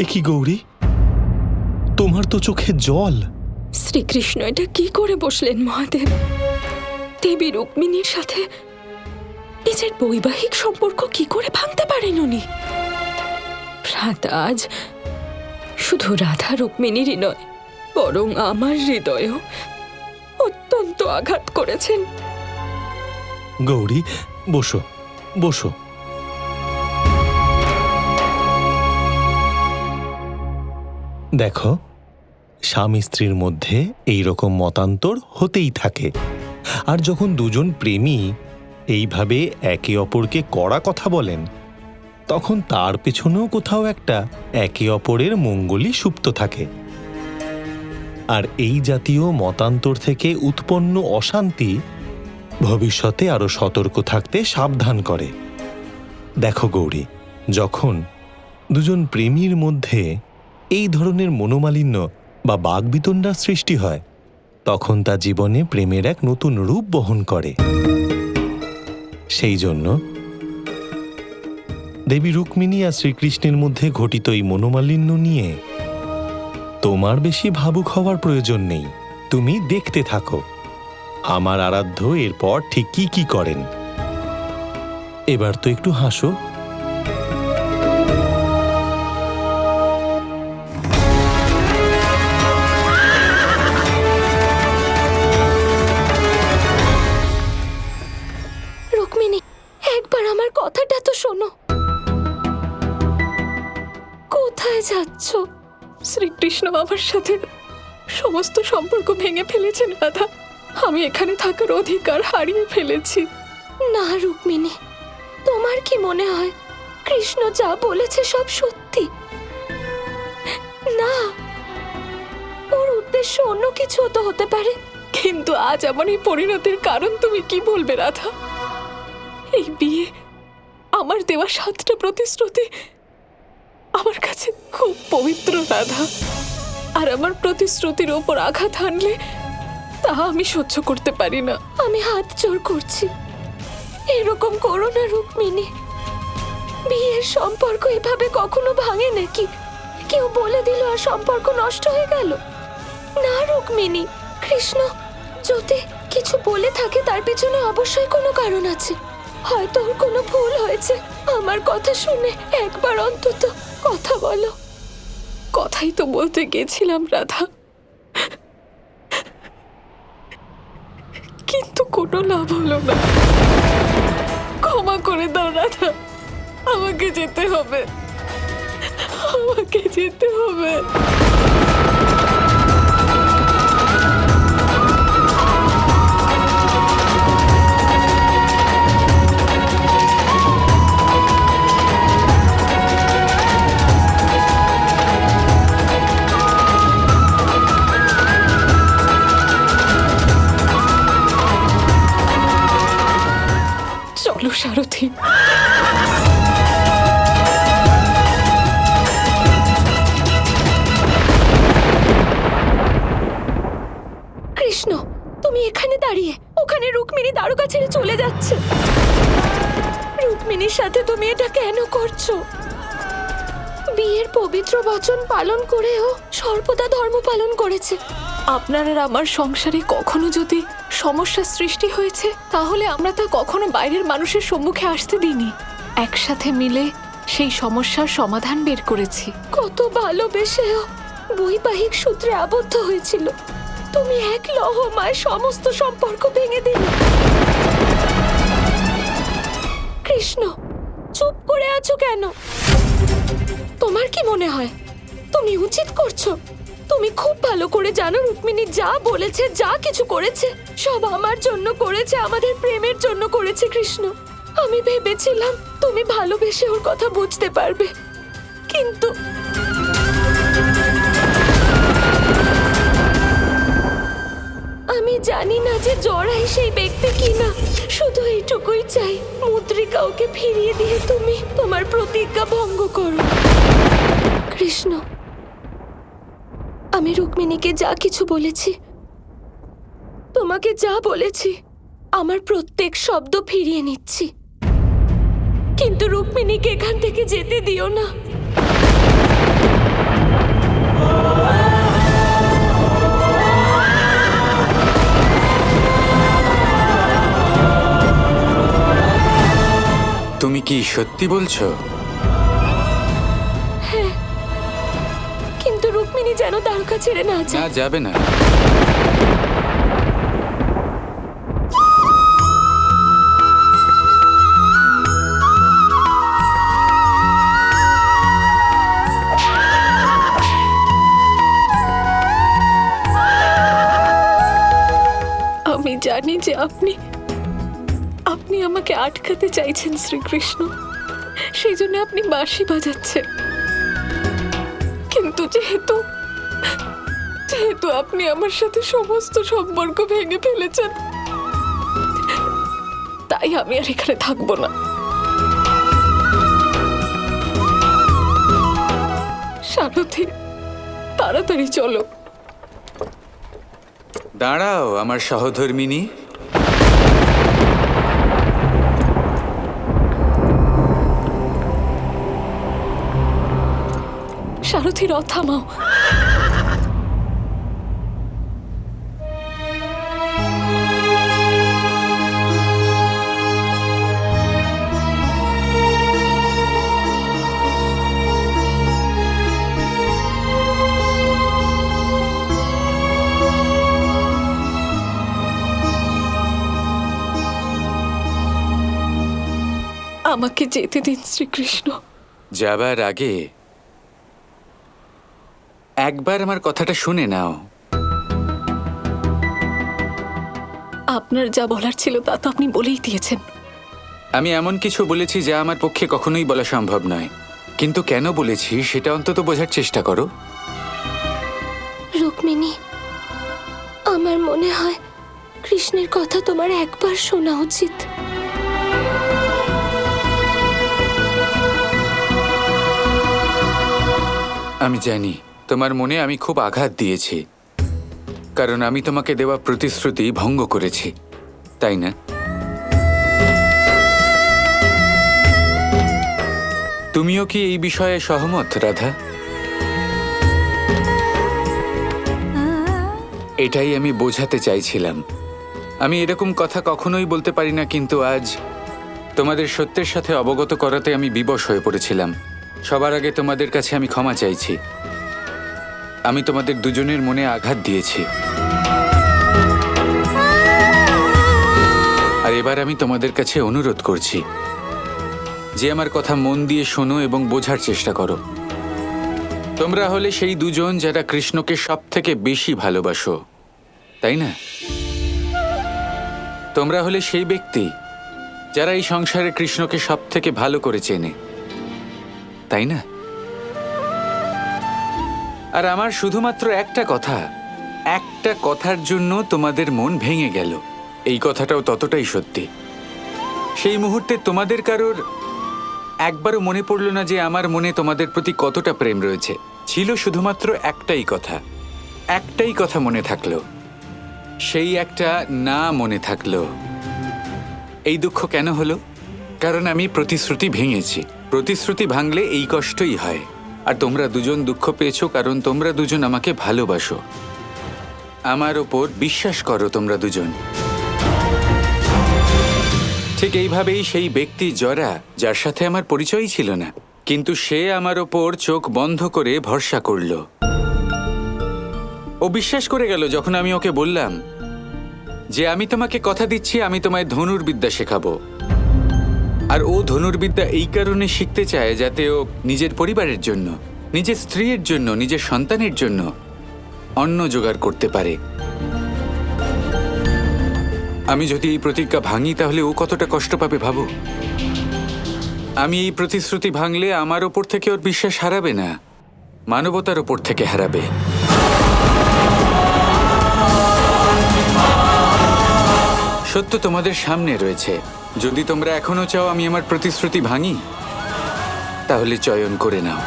এ কি গৌরী, তোমার তো চোখে জল। শ্রীকৃষ্ণ এটা কি করে বসলেন মহাদেব? দেবী রুক্মিণীর সাথে নিজের বৈবাহিক সম্পর্ক কি করে ভাঙতে পারেন উনি? ভ্রাতা আজ শুধু রাধা রুক্মিণীরই নয়, বরং আমার হৃদয়েও অত্যন্ত আঘাত করেছেন। গৌরী, বসো বসো। দেখো, স্বামী স্ত্রীর মধ্যে এই রকম মতান্তর হতেই থাকে। আর যখন দুজন প্রেমী এইভাবে একে অপরকে কড়া কথা বলেন, তখন তার পেছনেও কোথাও একটা একে অপরের মঙ্গলই সুপ্ত থাকে। আর এই জাতীয় মতান্তর থেকে উৎপন্ন অশান্তি ভবিষ্যতে আরো সতর্ক থাকতে সাবধান করে। দেখো গৌরী, যখন দুজন প্রেমীর মধ্যে এই ধরনের মনোমালিন্য বা বাগবিতণ্ডার সৃষ্টি হয়, তখন তা জীবনে প্রেমের এক নতুন রূপ বহন করে। সেই জন্য দেবী রুক্মিণী আর শ্রীকৃষ্ণের মধ্যে ঘটিত এই মনোমালিন্য নিয়ে তোমার বেশি ভাবুক হওয়ার প্রয়োজন নেই। তুমি দেখতে থাকো আমার আরাধ্য এরপর ঠিক কি কি করেন। এবার তো একটু হাসো। রুক্মিণী, একবার আমার কথাটা তো শোনো। কোথায় যাচ্ছ? শ্রীকৃষ্ণ আমার সাথে সমস্ত সম্পর্ক ভেঙে ফেলেছেন রাধা। আমি এখানে থাকার অধিকার হারিয়ে ফেলেছি। না রুক্মিণী, তোমার কি মনে হয় কৃষ্ণ যা বলেছে সব সত্যি? না, ওর উদ্দেশ্য অন্য কিছু তো হতে পারে। কিন্তু আজ আমার এই পরিণতির কারণ তুমি কি বলবে রাধা? এই বিয়ে, আমার দেওয়া 7টা প্রতিশ্রুতি আমার কাছে খুব পবিত্র রাধা। আর আমার প্রতিশ্রুতির ওপর আঘাত হানলে তা আমি সহ্য করতে পারি না। আমি হাত জোড় করছি, এরকম করো না রুক্মিণী। বিয়ের সম্পর্ক এভাবে কখনো ভাঙে নাকি? কেউ বলে দিল আর সম্পর্ক নষ্ট হয়ে গেল? না রুক্মিণী, কৃষ্ণ যদি কিছু বলে থাকে তার পিছনে অবশ্যই কোনো কারণ আছে। হয়তো ওর কোনো ভুল হয়েছে। আমার কথা শুনে একবার অন্তত কথা বলো। কথাই তো বলতে গেছিলাম রাধা, কিন্তু কোনো লাভ হলো না। ক্ষমা করে দাও রাধা, আমাকে যেতে হবে, আমাকে যেতে হবে। চলো সারথি। কৃষ্ণ, তুমি এখানে দাঁড়িয়ে, ওখানে রুক্মিণী দারোগা ছেড়ে চলে যাচ্ছে। রুক্মিণীর সাথে তুমি এটা কেন করছো? বিয়ের পবিত্র বচন পালন করেও সর্বদা ধর্ম পালন করেছে। আপনার আর আমার সংসারে কখনো যদি সমস্যা সৃষ্টি হয়েছে, তাহলে আমরা তা কখনো বাইরের মানুষের সম্মুখে আসতে দিইনি। একসাথে মিলে সেই সমস্যার সমাধান বের করেছি। কত ভালোবেসেও বৈবাহিক সূত্রে আবদ্ধ হয়েছিল, তুমি এক লহমায় সমস্ত সম্পর্ক ভেঙে দিলে। কৃষ্ণ, চুপ করে আছো কেন? তোমার কি মনে হয় তুমি উচিত করছো? তুমি খুব ভালো করে জানো রুক্মিণী যা বলেছে, যা কিছু করেছে সব আমার জন্য করেছে, আমাদের প্রেমের জন্য করেছে। কৃষ্ণ, আমি ভেবেছিলাম তুমি ভালোবেসে ওর কথা বুঝতে পারবে, কিন্তু আমি জানি না যে জড়াই সেই ব্যক্তি কিনা। শুধু এইটুকুই চাই, মুদ্রিকা ওকে ফিরিয়ে দিয়ে তুমি তোমার প্রতিজ্ঞা ভঙ্গ করো। কৃষ্ণ, আমি রুক্মিণীকে যা কিছু বলেছি, তোমাকে যা বলেছি, আমার প্রত্যেক শব্দ ফিরিয়ে নিচ্ছি। কিন্তু রুক্মিণীকে এখান থেকে যেতে দিও না। কি সত্যি বলছো? কিন্তু রুক্মিণী যেন দ্বারকা ছেড়ে না না, যায়। যাবে না। আমি জানি যে আপনি আপনি আমাকে আটকাতে চাইছেন শ্রীকৃষ্ণ, সেই জন্য আপনি বাঁশি বাজাচ্ছেন। কিন্তু যেহেতু যেহেতু আপনি আমার সাথে সমস্ত সম্পর্ক ভেঙে ফেলেছেন, তাই আমি আর এখানে থাকবো না। সারথি, তাড়াতাড়ি চলো। দাঁড়াও আমার সহধর্মিনী। সারথি, রথ থামাও। আমাকে যেতে দিন শ্রীকৃষ্ণ। যাবার আগে একবার আমার কথাটা শুনে নাও। আপনার যা বলার ছিল তা তো আপনি বলেই দিয়েছেন। আমি এমন কিছু বলেছি যা আমার পক্ষে কখনোই বলা সম্ভব নয়, কিন্তু কেন বলেছি সেটা অন্তত বোঝার চেষ্টা করো। রুক্মিণী, আমার মনে হয় কৃষ্ণের কথা তোমার একবার শোনা উচিত। আমি জানি তোমার মনে আমি খুব আঘাত দিয়েছি, কারণ আমি তোমাকে দেওয়া প্রতিশ্রুতি ভঙ্গ করেছি, তাই না? তুমিও কি এই বিষয়ে সহমত, রাধা? এটাই আমি বোঝাতে চাইছিলাম। আমি এরকম কথা কখনোই বলতে পারি না, কিন্তু আজ তোমাদের সত্যের সাথে অবগত করাতে আমি বিবশ হয়ে পড়েছিলাম। সবার আগে তোমাদের কাছে আমি ক্ষমা চাইছি। আমি তোমাদের দুজনের মনে আঘাত দিয়েছি, আর এবার আমি তোমাদের কাছে অনুরোধ করছি যে আমার কথা মন দিয়ে শোনো এবং বোঝার চেষ্টা করো। তোমরা হলে সেই দুজন যারা কৃষ্ণকে সব থেকে বেশি ভালোবাসো, তাই না? তোমরা হলে সেই ব্যক্তি যারা এই সংসারে কৃষ্ণকে সব থেকে ভালো করে চেনে, তাই না? আর আমার শুধুমাত্র একটা কথার জন্য তোমাদের মন ভেঙে গেল, এই কথাটাও ততটাই সত্যি। সেই মুহূর্তে তোমাদের কারোর একবারও মনে পড়ল না যে আমার মনে তোমাদের প্রতি কতটা প্রেম রয়েছে। ছিল শুধুমাত্র একটাই কথা মনে থাকলো, সেই একটা না মনে থাকলো। এই দুঃখ কেন হলো? কারণ আমি প্রতিশ্রুতি ভেঙেছি। প্রতিশ্রুতি ভাঙলে এই কষ্টই হয়। আর তোমরা দুজন দুঃখ পেয়েছো কারণ তোমরা দুজন আমাকে ভালোবাসো, আমার ওপর বিশ্বাস করো তোমরা দুজন। ঠিক এইভাবেই সেই ব্যক্তি জরা, যার সাথে আমার পরিচয়ই ছিল না, কিন্তু সে আমার ওপর চোখ বন্ধ করে ভরসা করল। ও বিশ্বাস করে গেল যখন আমি ওকে বললাম যে আমি তোমাকে কথা দিচ্ছি আমি তোমায় ধনুর্বিদ্যা শেখাবো। আর ও ধনুর্বিদ্যা এই কারণে শিখতে চায় যাতে ও নিজের পরিবারের জন্য, নিজের স্ত্রীর জন্য, নিজের সন্তানের জন্য অন্ন জোগাড় করতে পারে। আমি যদি এই প্রতিজ্ঞা ভাঙি তাহলে ও কতটা কষ্ট পাবে ভাবো। আমি এই প্রতিশ্রুতি ভাঙলে আমার ওপর থেকে ওর বিশ্বাস হারাবে না, মানবতার ওপর থেকে হারাবে। সত্য তোমাদের সামনে রয়েছে। যদি তোমরা এখনো চাও আমি আমার প্রতিশ্রুতি ভাঙি, তাহলে চয়ন করে নাও।